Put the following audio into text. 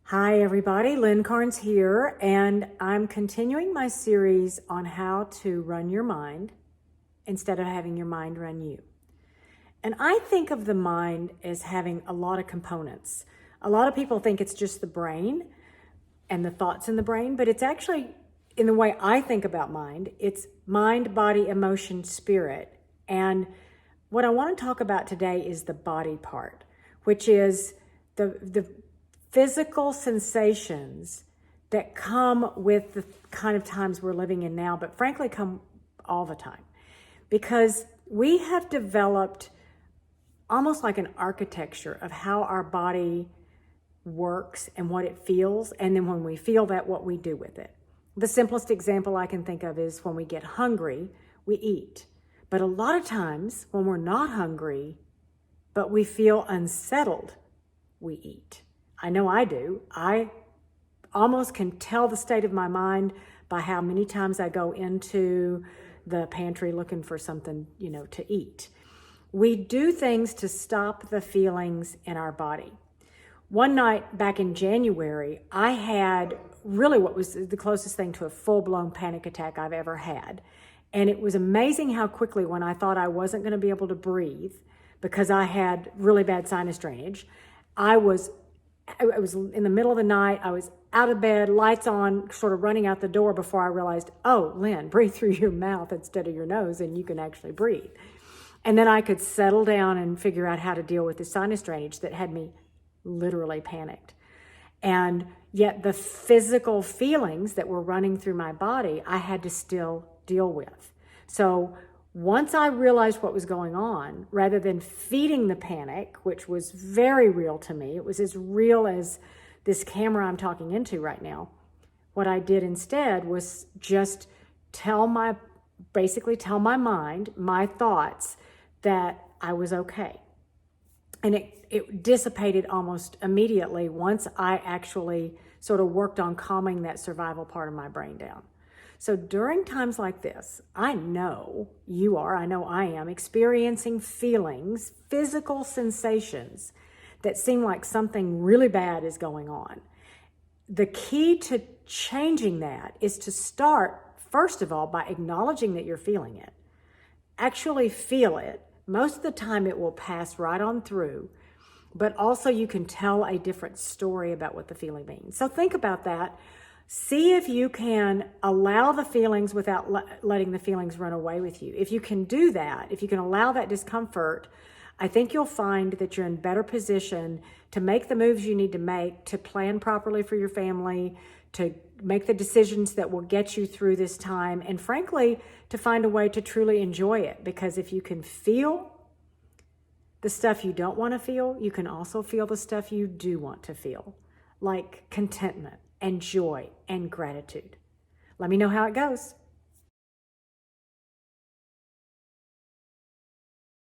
Hi everybody, Lynn Carnes here, and I'm continuing my series on how to run your mind instead of having your mind run you. And I think of the mind as having a lot of components. A lot of people think it's just the brain and the thoughts in the brain, but it's actually, in the way I think about mind, it's mind, body, emotion, spirit. And what I want to talk about today is the body part, which is the physical sensations that come with the kind of times we're living in now, but frankly come all the time. Because we have developed almost like an architecture of how our body works and what it feels, and then when we feel that, what we do with it. The simplest example I can think of is when we get hungry, we eat. But a lot of times when we're not hungry, but we feel unsettled, we eat. I know I do. I almost can tell the state of my mind by how many times I go into the pantry looking for something, to eat. We do things to stop the feelings in our body. One night back in January, I had really what was the closest thing to a full-blown panic attack I've ever had. And it was amazing how quickly, when I thought I wasn't going to be able to breathe because I had really bad sinus drainage, I was in the middle of the night, I was out of bed, lights on, sort of running out the door before I realized, oh, Lynn, breathe through your mouth instead of your nose and you can actually breathe. And then I could settle down and figure out how to deal with the sinus drainage that had me literally panicked. And yet the physical feelings that were running through my body, I had to still deal with. So once I realized what was going on, rather than feeding the panic, which was very real to me, it was as real as this camera I'm talking into right now, what I did instead was just basically tell my mind, my thoughts, that I was okay. And it dissipated almost immediately once I actually sort of worked on calming that survival part of my brain down. So during times like this, I know I am experiencing feelings, physical sensations that seem like something really bad is going on. The key to changing that is to start, first of all, by acknowledging that you're feeling it. Actually feel it. Most of the time it will pass right on through, but also you can tell a different story about what the feeling means. So think about that. See if you can allow the feelings without letting the feelings run away with you. If you can do that, if you can allow that discomfort, I think you'll find that you're in better position to make the moves you need to make, to plan properly for your family, to make the decisions that will get you through this time, and frankly, to find a way to truly enjoy it. Because if you can feel the stuff you don't want to feel, you can also feel the stuff you do want to feel, like contentment and joy and gratitude. Let me know how it goes.